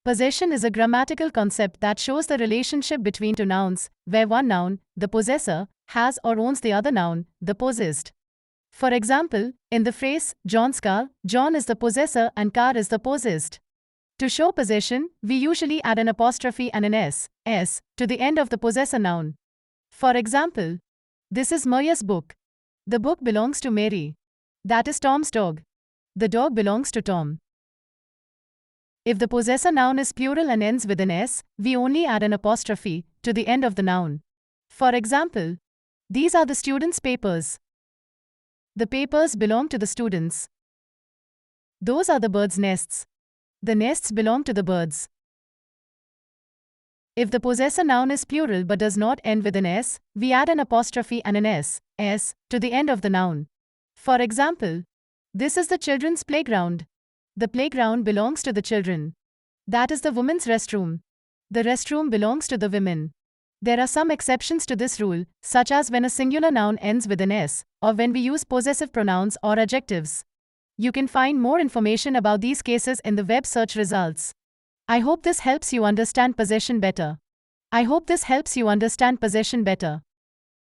Possession is a grammatical concept that shows the relationship between two nouns, where one noun, the possessor, has or owns the other noun, the possessed. For example, in the phrase, John's car, John is the possessor and car is the possessed. To show possession, we usually add an apostrophe and an s to the end of the possessor noun. For example, this is Maria's book. The book belongs to Mary. That is Tom's dog. The dog belongs to Tom. If the possessor noun is plural and ends with an s, we only add an apostrophe to the end of the noun. For example, these are the students' papers. The papers belong to the students. Those are the birds' nests. The nests belong to the birds. If the possessor noun is plural but does not end with an s, we add an apostrophe and an s to the end of the noun. For example, this is the children's playground. The playground belongs to the children. That is the women's restroom. The restroom belongs to the women. There are some exceptions to this rule, such as when a singular noun ends with an s, or when we use possessive pronouns or adjectives. You can find more information about these cases in the web search results. I hope this helps you understand possession better.